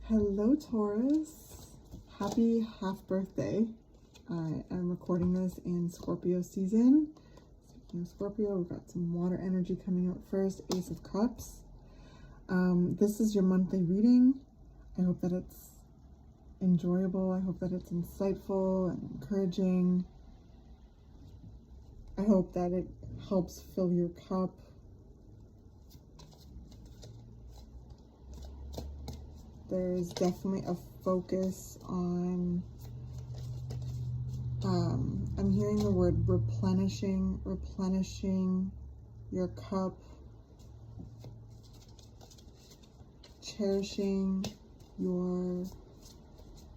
Hello, Taurus. Happy half birthday. I am recording this in Scorpio season. Speaking of Scorpio, we've got some water energy coming out first. Ace of Cups. This is your monthly reading. I hope that it's enjoyable. I hope that it's insightful and encouraging. I hope that it helps fill your cup. There's definitely a focus on, I'm hearing the word replenishing your cup, cherishing your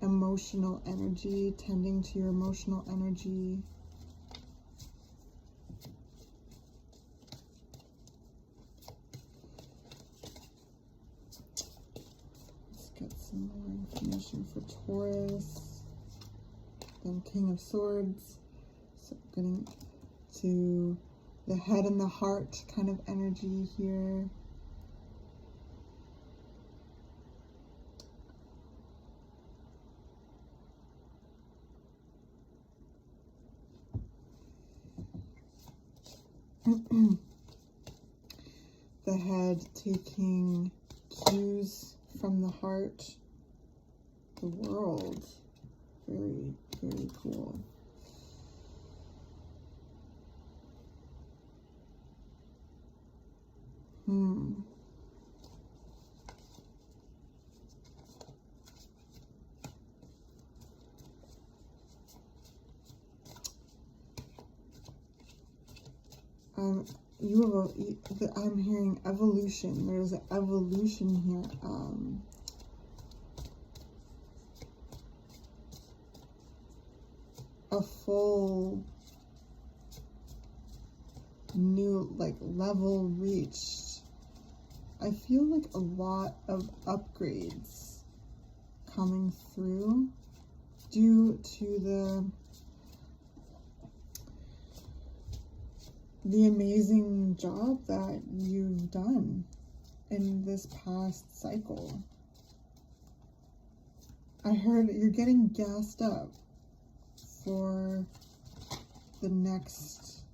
emotional energy, tending to your emotional energy. Get some more information for Taurus. Then King of Swords. So getting to the head and the heart kind of energy here. The head taking cues from the heart, the world. Very, very cool. I'm hearing evolution. There's an evolution here. A full new level reached. I feel like a lot of upgrades coming through due to the amazing job that you've done in this past cycle. I heard you're getting gassed up for the next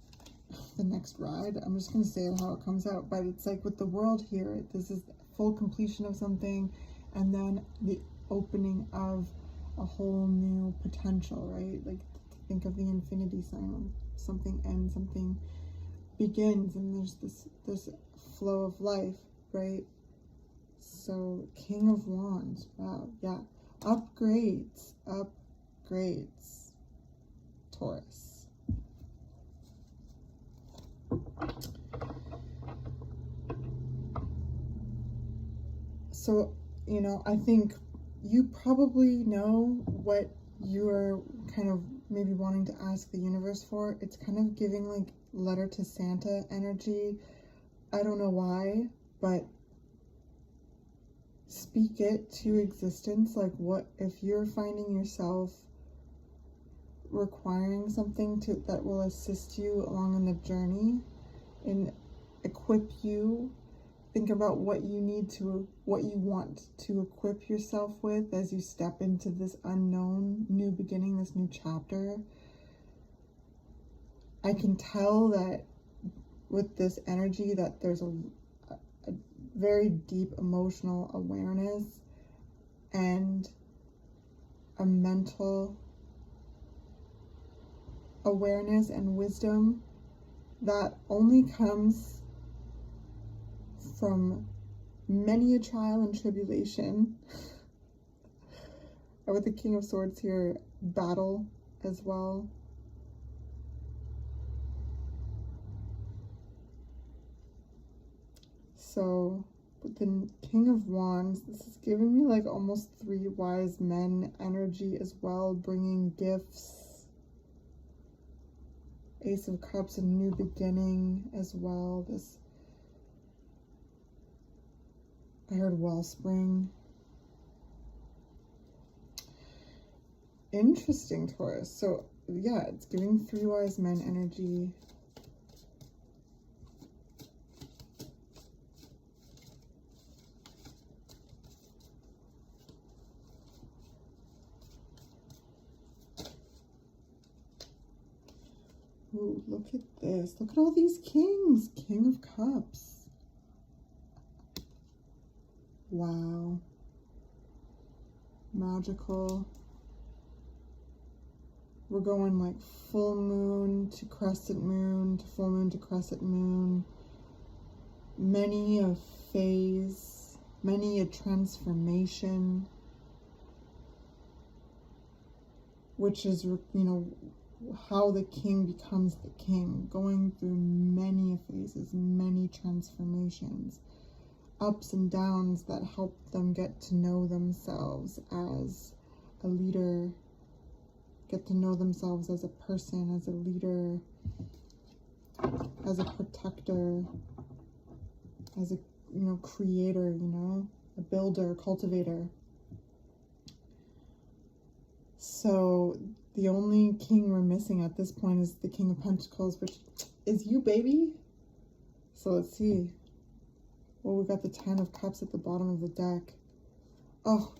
ride. I'm just going to say how it comes out, but it's like with the world here, this is full completion of something and then the opening of a whole new potential, right? Like think of the infinity sign. Something ends, something begins, and there's this flow of life, right? So King of Wands. Wow, yeah. Upgrades, Taurus. So, I think you probably know what you're kind of maybe wanting to ask the universe for. It's kind of giving like letter to Santa energy. I don't know why, but speak it to existence. Like, what if you're finding yourself requiring something that will assist you along in the journey and equip you? Think about what you want to equip yourself with as you step into this unknown new beginning, this new chapter. I can tell that with this energy that there's a very deep emotional awareness and a mental awareness and wisdom that only comes from many a trial and tribulation. With the King of Swords here, battle as well. So with the King of Wands, this is giving me like almost 3 wise men energy as well, bringing gifts. Ace of Cups, a new beginning as well. I heard wellspring. Interesting, Taurus. So yeah, it's giving 3 wise men energy. Ooh, look at this. Look at all these kings. King of Cups. Wow. Magical. We're going like full moon to crescent moon to full moon to crescent moon. Many a phase, many a transformation, which is, you know, how the king becomes the king, going through many phases, many transformations, ups and downs that help them get to know themselves as a leader, get to know themselves as a person, as a leader, as a protector, as a, you know, creator, you know, a builder, cultivator. So the only king we're missing at this point is the King of Pentacles, which is you, baby. So let's see. Well, we got the 10 of Cups at the bottom of the deck. Oh,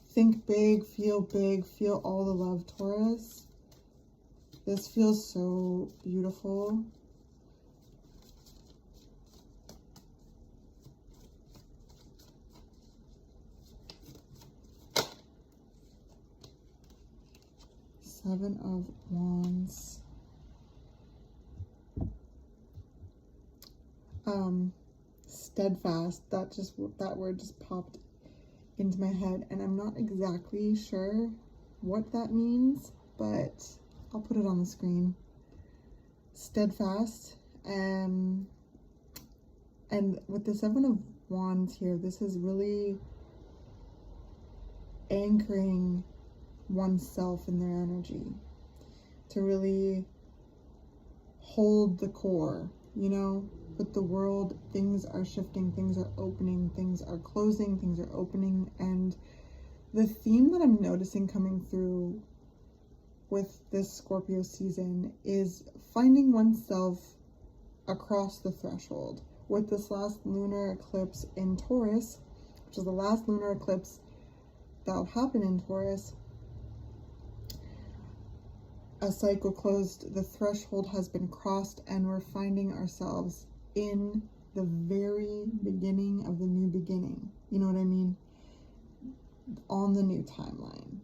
think big, feel all the love, Taurus. This feels so beautiful. Seven of Wands. Steadfast. That word just popped into my head, and I'm not exactly sure what that means, but I'll put it on the screen. Steadfast. And with the Seven of Wands here, this is really anchoring oneself in their energy, to really hold the core, you know. With the world, things are shifting, things are opening, things are closing, things are opening, and the theme that I'm noticing coming through with this Scorpio season is finding oneself across the threshold. With this last lunar eclipse in Taurus, which is the last lunar eclipse that'll happen in Taurus, a cycle closed, the threshold has been crossed, and we're finding ourselves in the very beginning of the new beginning. You know what I mean? On the new timeline.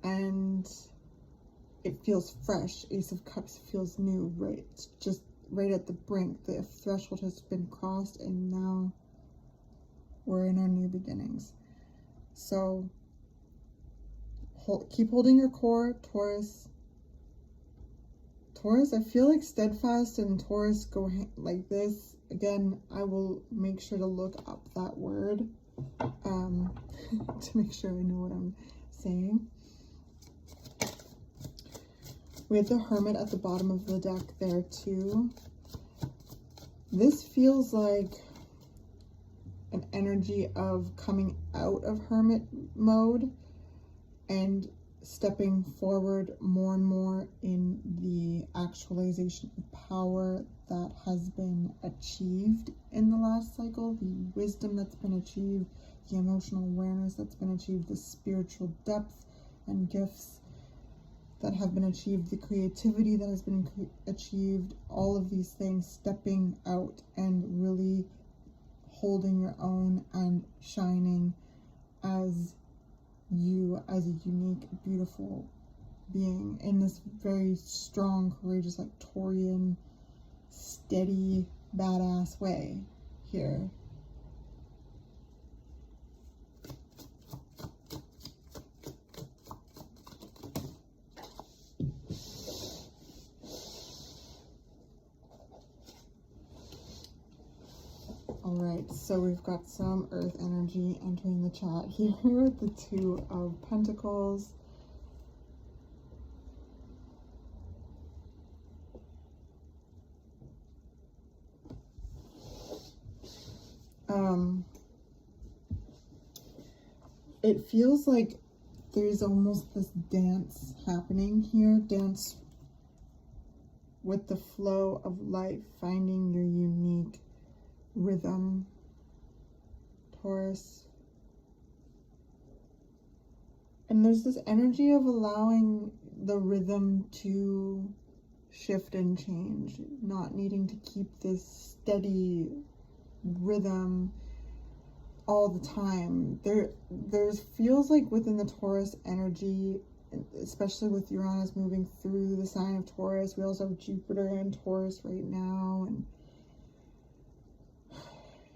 And it feels fresh. Ace of Cups feels new, right? It's just right at the brink. The threshold has been crossed, and now we're in our new beginnings. So keep holding your core, Taurus. Taurus, I feel like Steadfast and Taurus go like this. Again, I will make sure to look up that word to make sure I know what I'm saying. We have the Hermit at the bottom of the deck there too. This feels like an energy of coming out of hermit mode and stepping forward more and more in the actualization of power that has been achieved in the last cycle, the wisdom that's been achieved, the emotional awareness that's been achieved, the spiritual depth and gifts that have been achieved, the creativity that has been achieved, all of these things, stepping out and really holding your own and shining as you, as a unique, beautiful being in this very strong, courageous, like Taurian, steady, badass way here. Alright, so we've got some earth energy entering the chat here with the Two of Pentacles. It feels like there's almost this dance happening here, dance with the flow of life, finding your unique rhythm, Taurus. And there's this energy of allowing the rhythm to shift and change, not needing to keep this steady rhythm all the time. There's feels like within the Taurus energy, especially with Uranus moving through the sign of Taurus, we also have Jupiter in Taurus right now, and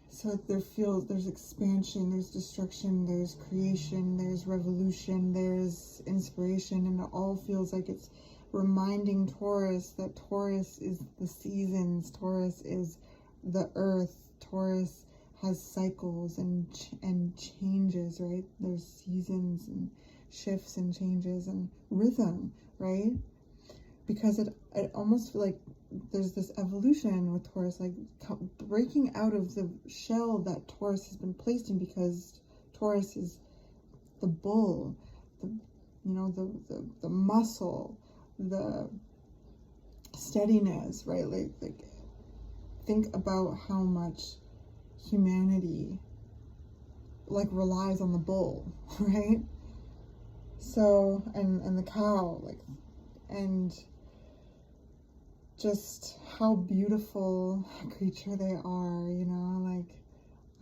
so there's expansion, there's destruction, there's creation, there's revolution, there's inspiration, and it all feels like it's reminding Taurus that Taurus is the seasons, Taurus is the earth, Taurus has cycles and changes, right? There's seasons and shifts and changes and rhythm, right? Because it almost feels like there's this evolution with Taurus, like breaking out of the shell that Taurus has been placed in, because Taurus is the bull, the muscle, the steadiness, right? Like think about how much humanity like relies on the bull, right? So and the cow, like, and just how beautiful a creature they are, like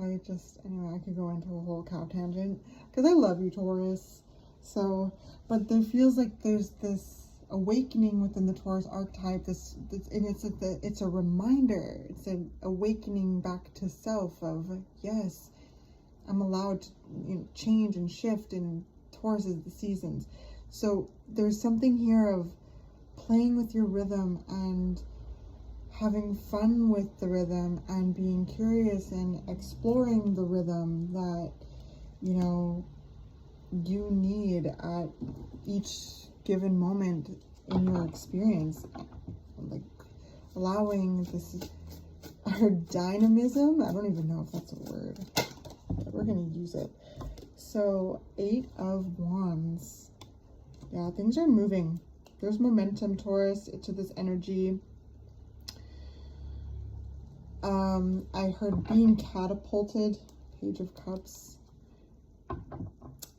anyway, I could go into a whole cow tangent because I love you, Taurus. So, but there feels like there's this awakening within the Taurus archetype, and it's a reminder, it's an awakening back to self of, yes, I'm allowed to change and shift, and Taurus is the seasons. So there's something here of playing with your rhythm and having fun with the rhythm and being curious and exploring the rhythm that you need at each given moment in your experience, like allowing this our dynamism. I don't even know if that's a word, but we're gonna use it. So 8 of Wands. Yeah, things are moving. There's momentum, Taurus, to this energy. I heard being catapulted, Page of Cups,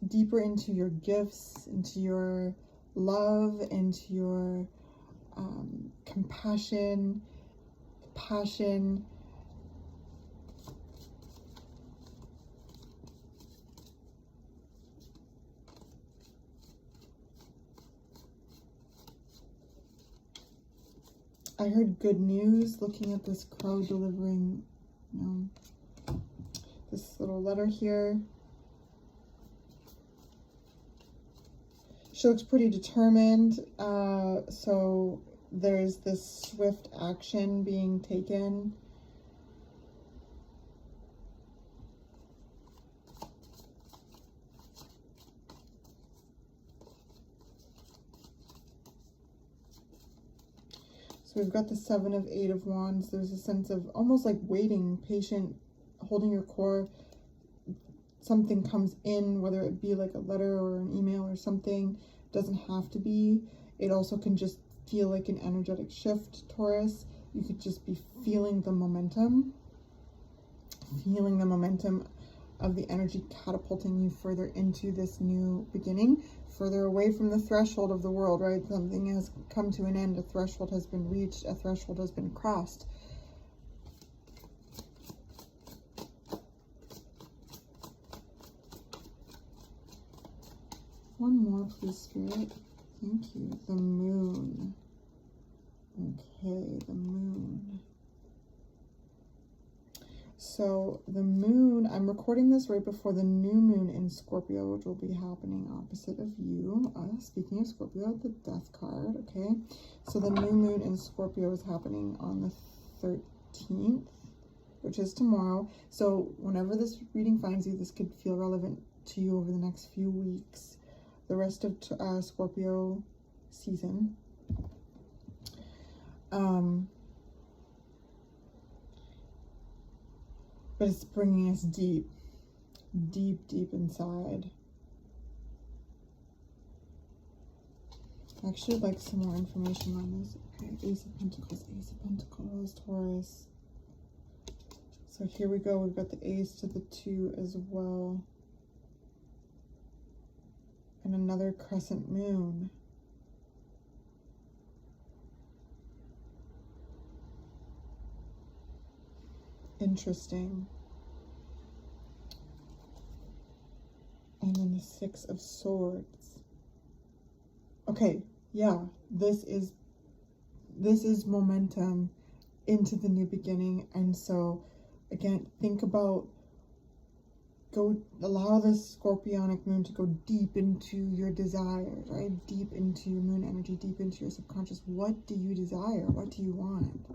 deeper into your gifts, into your love, into your compassion, passion. I heard good news, looking at this crow delivering this little letter here. She looks pretty determined, so there's this swift action being taken. So we've got the 7 of 8 of Wands. There's a sense of almost like waiting, patient, holding your core. Something comes in, whether it be like a letter or an email or something. It doesn't have to be. It also can just feel like an energetic shift, Taurus. You could just be feeling the momentum of the energy catapulting you further into this new beginning, further away from the threshold of the world, right? Something has come to an end, a threshold has been reached, a threshold has been crossed. One more, please, Spirit. Thank you. The moon. Okay, the moon. So the moon, I'm recording this right before the new moon in Scorpio, which will be happening opposite of you. Speaking of Scorpio, the death card, okay? So the new moon in Scorpio is happening on the 13th, which is tomorrow. So whenever this reading finds you, this could feel relevant to you over the next few weeks. The rest of Scorpio season. But it's bringing us deep inside. I actually would like some more information on this. Okay, Ace of Pentacles, Taurus. So here we go. We've got the Ace to the 2 as well. And another crescent moon. Interesting. And then the Six of Swords. Okay, yeah, this is momentum into the new beginning. And so again, think about, allow this scorpionic moon to go deep into your desires, right? Deep into your moon energy, deep into your subconscious. What do you desire? What do you want?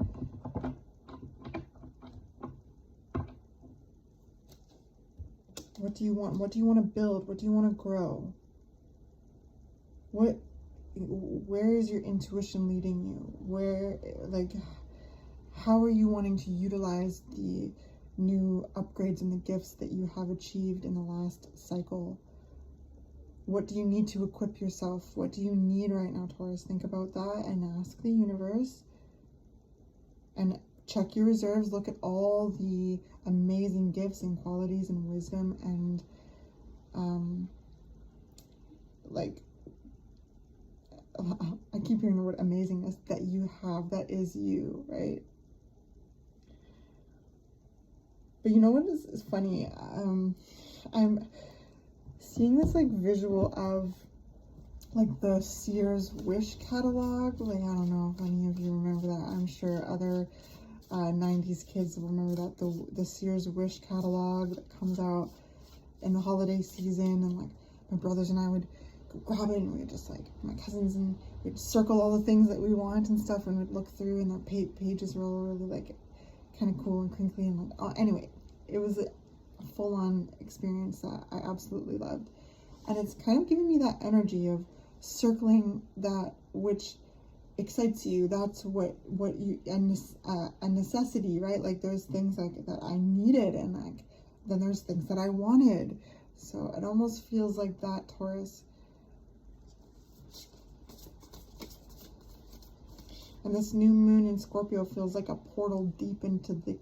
What do you want? What do you want to build? What do you want to grow? Where is your intuition leading you? How are you wanting to utilize the new upgrades and the gifts that you have achieved in the last cycle? What do you need to equip yourself? What do you need right now, Taurus? Think about that and ask the universe, and check your reserves. Look at all the amazing gifts and qualities and wisdom and I keep hearing the word amazingness that you have. That is you, right? But you know what is funny? I'm seeing this visual of the Sears Wish catalog. I don't know if any of you remember that. I'm sure other 90s kids will remember that. The Sears Wish catalog that comes out in the holiday season, and my brothers and I would go grab it, and we'd just my cousins, and we'd circle all the things that we want and stuff, and we'd look through, and the pages were all really kind of cool and crinkly, and anyway, it was a full-on experience that I absolutely loved. And it's kind of giving me that energy of circling that which excites you. That's what you, a necessity, right? There's things that I needed, and then there's things that I wanted. So it almost feels like that, Taurus. And this new moon in Scorpio feels like a portal deep into the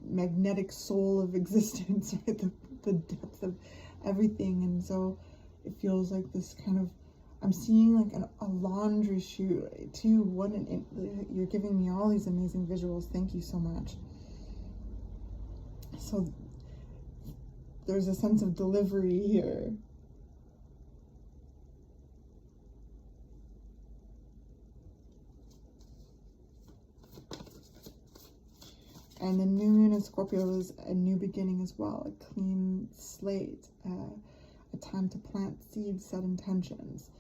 magnetic soul of existence, right? The depth of everything. And so it feels like this kind of, I'm seeing a laundry chute too. You're giving me all these amazing visuals. Thank you so much. So there's a sense of delivery here. And the new moon in Scorpio is a new beginning as well, a clean slate, a time to plant seeds, set intentions.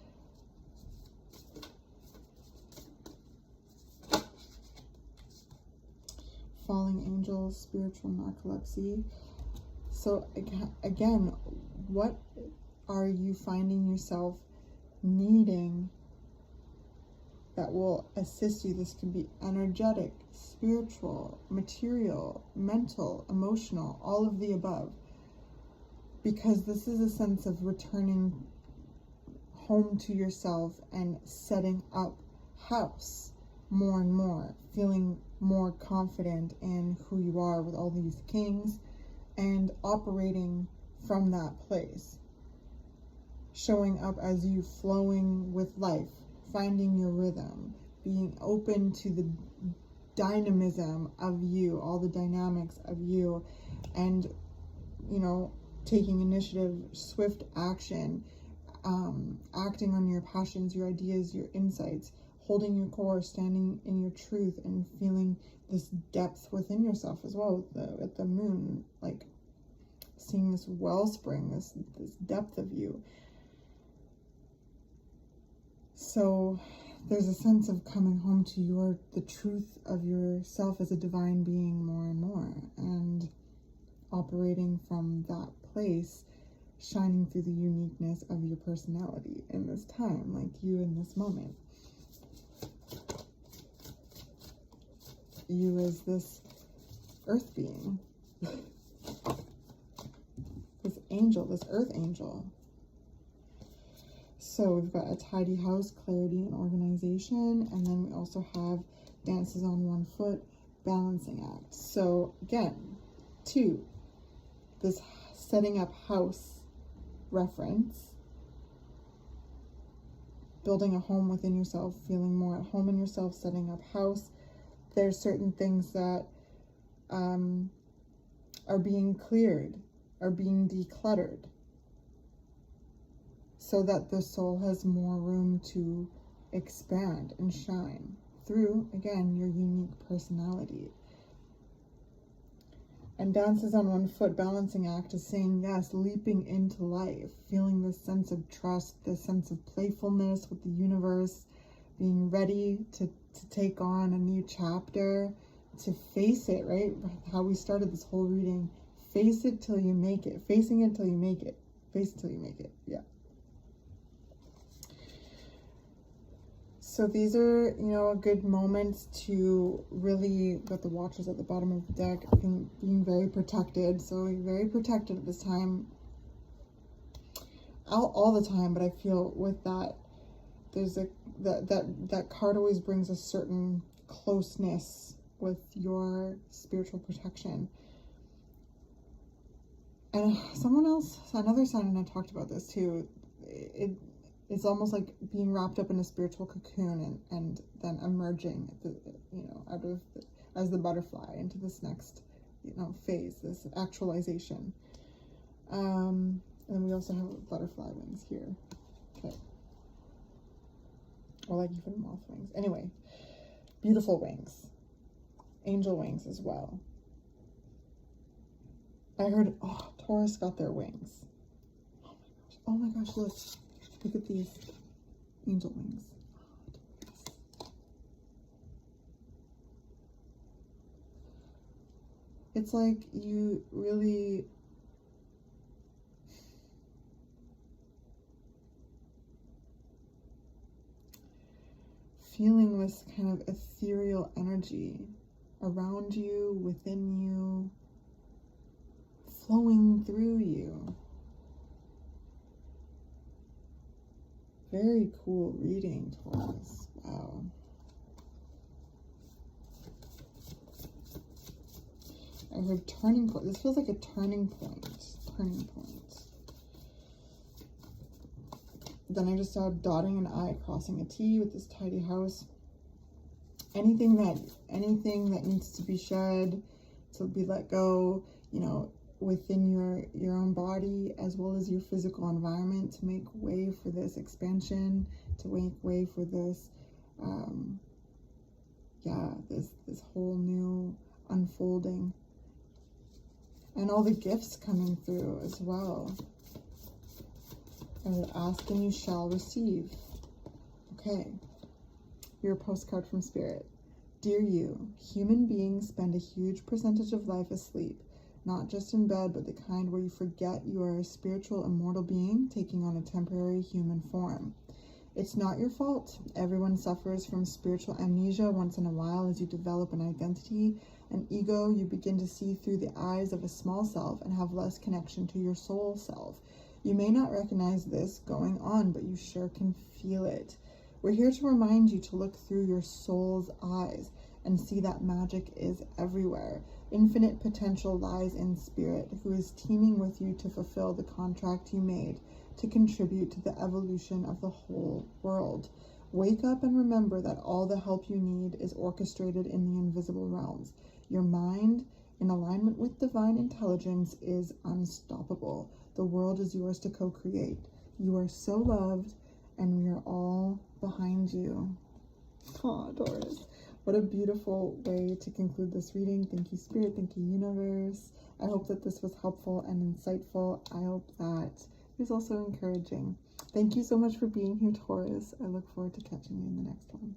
Falling angels, spiritual narcolepsy. So again, what are you finding yourself needing that will assist you? This can be energetic, spiritual, material, mental, emotional, all of the above. Because this is a sense of returning home to yourself and setting up house more and more, feeling more confident in who you are with all these kings, and operating from that place, showing up as you, flowing with life, finding your rhythm, being open to the dynamism of you, all the dynamics of you, and taking initiative, swift action, acting on your passions, your ideas, your insights, holding your core, standing in your truth, and feeling this depth within yourself as well at the moon, seeing this wellspring, this depth of you. So there's a sense of coming home to the truth of yourself as a divine being more and more, and operating from that place, shining through the uniqueness of your personality in this time, you in this moment. You as this earth being, this angel, this earth angel. So we've got a tidy house, clarity and organization, and then we also have dances on one foot, balancing act. So again, 2, this setting up house reference, building a home within yourself, feeling more at home in yourself, setting up house. There's certain things that are being cleared, are being decluttered, so that the soul has more room to expand and shine through, again, your unique personality. And dances on one foot balancing act is saying yes, leaping into life, feeling this sense of trust, this sense of playfulness with the universe, being ready to take on a new chapter, to face it, right? How we started this whole reading. Face it till you make it. Facing it till you make it. Face it till you make it. Yeah. So these are, good moments to really, with the Watchers at the bottom of the deck, being very protected. So you're very protected at this time, all the time. But I feel with that, there's that card always brings a certain closeness with your spiritual protection. And another sign, and I talked about this too, it's almost like being wrapped up in a spiritual cocoon and then emerging, as the butterfly into this next, phase, this actualization. And we also have butterfly wings here. Okay. Or like even moth wings. Anyway, beautiful wings. Angel wings as well. I heard, Taurus got their wings. Oh my gosh, look at these angel wings. It's like you really feeling this kind of ethereal energy around you, within you, flowing through you. Very cool reading, Taurus. Wow. I heard turning point. This feels like a turning point. Turning point. Then I just saw dotting an I, crossing a T with this tidy house. Anything that needs to be shed, to be let go, within your own body as well as your physical environment, to make way for this expansion, to make way for this this whole new unfolding, and all the gifts coming through as well. And ask and you shall receive. Okay, your postcard from Spirit. Dear you, human beings spend a huge percentage of life asleep. Not just in bed, but the kind where you forget you are a spiritual, immortal being taking on a temporary human form. It's not your fault. Everyone suffers from spiritual amnesia once in a while as you develop an identity, an ego. You begin to see through the eyes of a small self and have less connection to your soul self. You may not recognize this going on, but you sure can feel it. We're here to remind you to look through your soul's eyes and see that magic is everywhere. Infinite potential lies in Spirit, who is teaming with you to fulfill the contract you made, to contribute to the evolution of the whole world. Wake up and remember that all the help you need is orchestrated in the invisible realms. Your mind, in alignment with divine intelligence, is unstoppable. The world is yours to co-create. You are so loved, and we are all behind you. Aw, Taurus. What a beautiful way to conclude this reading. Thank you, Spirit. Thank you, Universe. I hope that this was helpful and insightful. I hope that it was also encouraging. Thank you so much for being here, Taurus. I look forward to catching you in the next one.